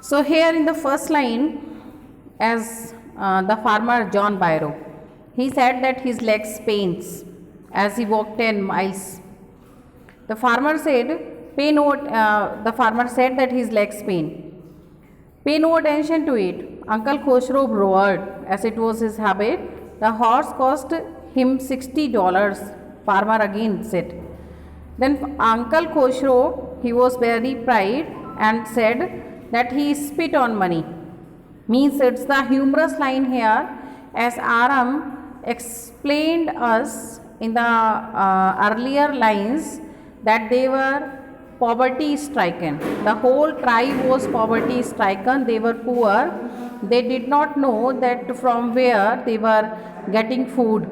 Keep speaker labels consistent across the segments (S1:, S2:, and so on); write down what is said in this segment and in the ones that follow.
S1: So here in the first line, as the farmer John Byro, he said that his legs pains as he walked 10 miles. The farmer said, pay no. The farmer said that his legs pain. Pay no attention to it. Uncle Khosrow roared, as it was his habit. The horse cost him $60. Farmer again said. Then Uncle Khosrow, he was very proud and said that he spit on money. Means it's the humorous line here, as Aram explained us in the earlier lines that they were poverty stricken. The whole tribe was poverty stricken. They were poor. They did not know that from where they were getting food.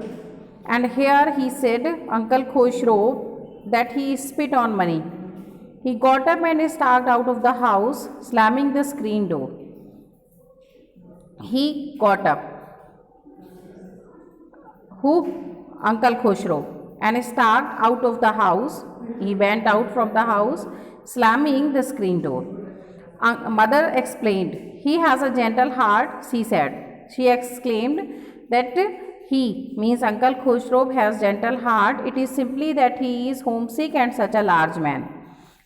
S1: And here he said, Uncle Khosrow, that he spit on money. He got up and stalked out of the house, slamming the screen door. He got up. Who? Uncle Khosrow. And stalked out of the house. He went out from the house, slamming the screen door. Mother explained, he has a gentle heart, she said. She exclaimed that he, means Uncle Khosrow, has gentle heart. It is simply that he is homesick and such a large man.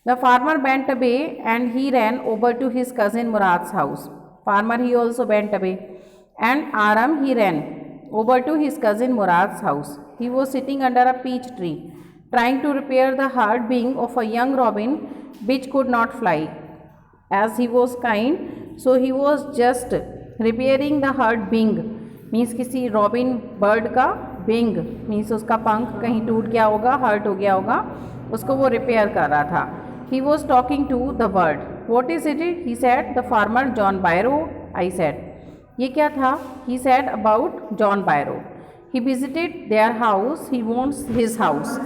S1: The farmer bent away and he ran over to his cousin Murad's house. Farmer, he also bent away. And Aram, he ran over to his cousin Murad's house. He was sitting under a peach tree, trying to repair the hard wing of a young robin which could not fly. As he was kind, so he was just repairing the hurt wing, means किसी robin bird का wing, means उसका पंख कहीं टूट गया होगा, hurt हो गया होगा, उसको वो repair कर रहा था. He was talking to the bird. What is it? He said, the farmer John Byro. I said, ये क्या था? He said about John Byro. He visited their house. He wants his house.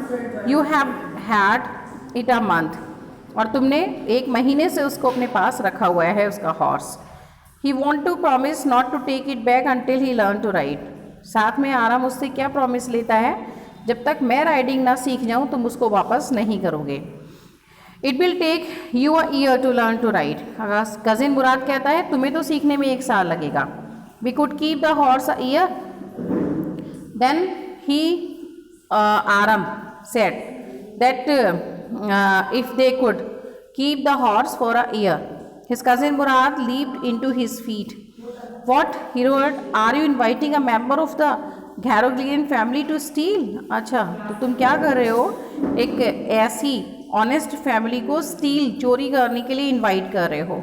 S1: You have had it a month. और तुमने 1 महीने से उसको अपने पास रखा हुआ है उसका horse. He want to promise not to take it back until he learn to ride. साथ में आराम उससे क्या प्रॉमिस लेता है? जब तक मैं राइडिंग ना सीख जाऊँ तुम उसको वापस नहीं करोगे. It will take you a year to learn to ride. Cousin Murad कहता है तुम्हें तो सीखने में 1 साल लगेगा. We could keep the horse a year. Then Aram said that if they could keep the horse for a year. His cousin Murad leaped into his feet. What? He roared, are you inviting a member of the Gharoglian family to steal? अच्छा, तो तुम क्या कर रहे हो? एक ऐसी honest family को स्टील चोरी करने के लिए इनवाइट कर रहे हो.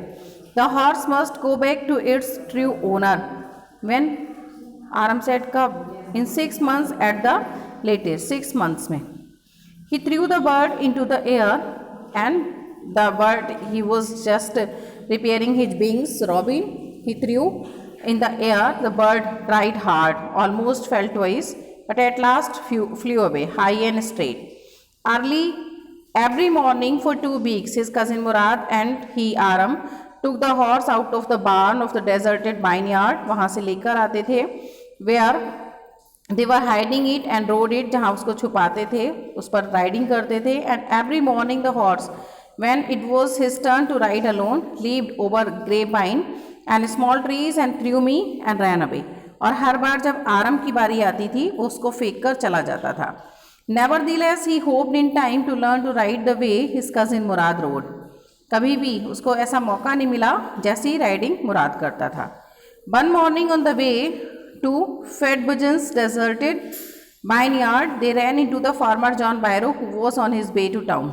S1: The horse must go back to its true owner. When? Aram said कब? In 6 months at the latest. 6 months में. He threw the bird into the air and the bird, he was just repairing his wings, robin. He threw in the air. The bird tried hard, almost fell twice, but at last flew away, high and straight. Every morning for 2 weeks, his cousin Murad and he, Aram, took the horse out of the barn of the deserted vineyard. वहाँ से लेकर आते थे. Where they were hiding it and rode it, जहाँ उसको छुपाते थे, उस पर राइडिंग करते थे. And every morning the horse, when it was his turn to ride alone, leaped over grapevine and small trees and threw me and ran away. और हर बार जब आरम की बारी आती थी वो उसको फेंक कर चला जाता था. Nevertheless, he hoped in time to learn to ride the way his cousin Murad rode. कभी भी उसको ऐसा मौका नहीं मिला जैसी राइडिंग मुराद करता था. One morning on the way to Fedbugen's deserted vineyard, they ran into the farmer John Byro who was on his way to town.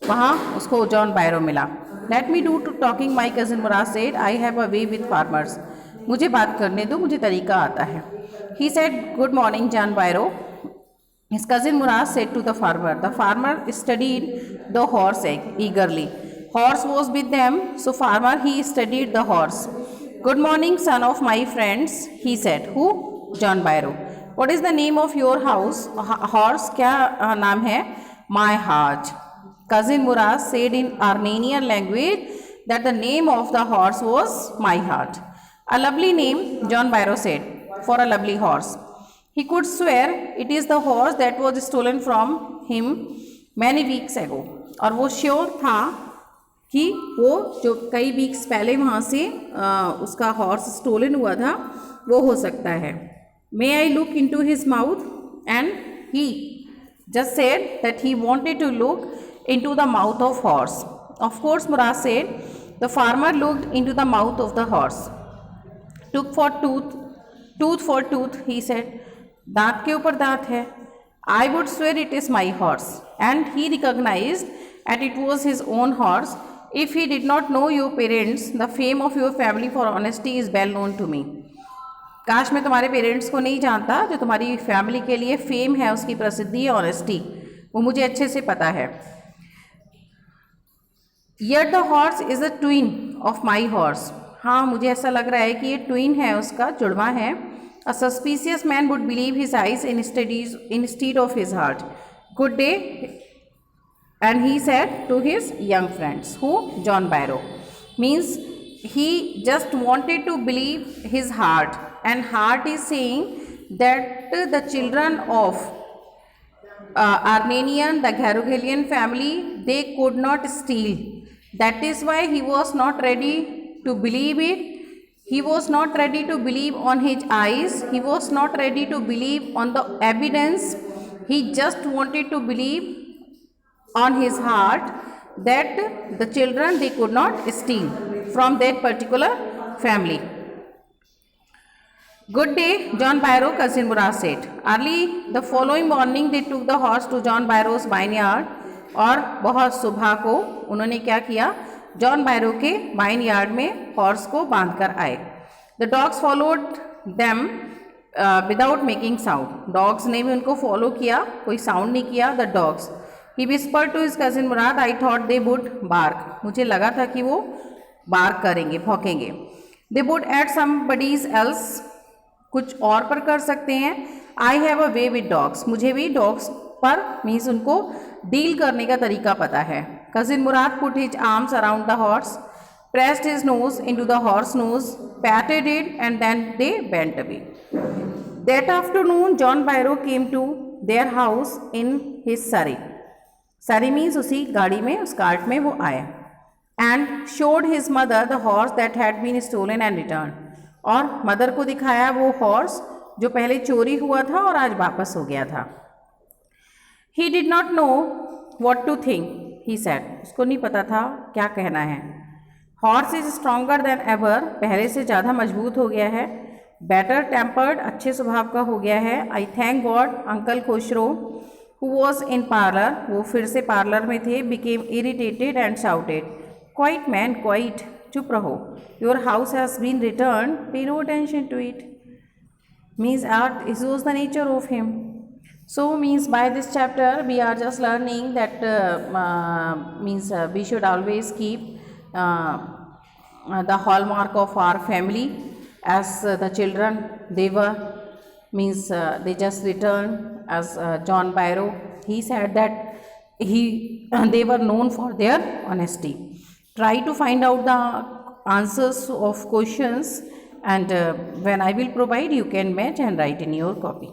S1: वहाँ उसको जॉन बायरो मिला. Let me do to talking, my cousin Murad said. I have a way with farmers. मुझे बात करने दो, मुझे तरीका आता है. He said, good morning, John Byro. His cousin Murad said to the farmer. The farmer studied the horse eagerly. Horse was with them, so farmer, he studied the horse. Good morning, son of my friends, he said. Who? John Byro. What is the name of your house? Horse क्या नाम है? My heart. Cousin Murad said in Armenian language that the name of the horse was My Heart. A lovely name, John Byro said, for a lovely horse. He could swear it is the horse that was stolen from him many weeks ago. और वो sure था कि वो जो कई weeks पहले वहाँ से उसका हॉर्स स्टोलन हुआ था वो हो सकता है. May I look into his mouth and he just said that he wanted to look into the mouth of horse. Of course, Murad said. The farmer looked into the mouth of the horse. Took for tooth, tooth for tooth, he said. दांत के ऊपर दांत है. I would swear it is my horse. And he recognized that it was his own horse. If he did not know your parents, the fame of your family for honesty is well known to me. काश मैं तुम्हारे parents को नहीं जानता, जो तुम्हारी family के लिए फेम है, उसकी प्रसिद्धि है ऑनेस्टी, वो मुझे अच्छे से पता है. Yet the horse is a twin of my horse. हाँ, मुझे ऐसा लग रहा है कि ये ट्विन है, उसका जुड़वा है. A suspicious man would believe his eyes instead of his heart. Good day. And he said to his young friends, who? John Barrow. Means he just wanted to believe his heart. And heart is saying that the children of Armenian, the Garogalian family, they could not steal. That is why he was not ready to believe it. He was not ready to believe on his eyes. He was not ready to believe on the evidence. He just wanted to believe on his heart that the children, they could not steal from that particular family. Good day, John Barrow, cousin Murad said. Early the following morning they took the horse to John Barrow's vineyard. और बहुत सुबह को उन्होंने क्या किया, John बैरो के wine yard में horse को बांध कर आए. The dogs followed them without making sound. Dogs ने भी उनको फॉलो किया, कोई साउंड नहीं किया. The dogs, he whispered to his cousin Murad, I thought they would bark. मुझे लगा था कि वो बार्क करेंगे, भौंकेंगे. They would eat somebody's else, कुछ और पर कर सकते हैं. I have a way with dogs, मुझे भी डॉग्स पर मीन्स उनको डील करने का तरीका पता है. Cousin Mourad put his arms around the horse, pressed his nose into the horse nose, patted it and then they went away. That afternoon John Byro came to their house in his surrey. Surrey means उसी गाड़ी में, उस cart में वो आए. And showed his mother the horse that had been stolen and return. और mother को दिखाया वो हॉर्स जो पहले चोरी हुआ था और आज वापस हो गया था. He did not know what to think, he said. उसको नहीं पता था क्या कहना है. Horse is stronger than ever, पहले से ज़्यादा मजबूत हो गया है. Better tempered, अच्छे स्वभाव का हो गया है. I thank God, uncle Khusro, who was in parlor, वो फिर से पार्लर में थे, became irritated and shouted, quiet man, quiet, चुप रहो. Your house has been returned, pay no attention to it. Means it was the nature of him. So means by this chapter we are just learning that we should always keep the hallmark of our family, as the children they were means they just returned as John Barrow. He said that they were known for their honesty. Try to find out the answers of questions, and when I will provide, you can match and write in your copy.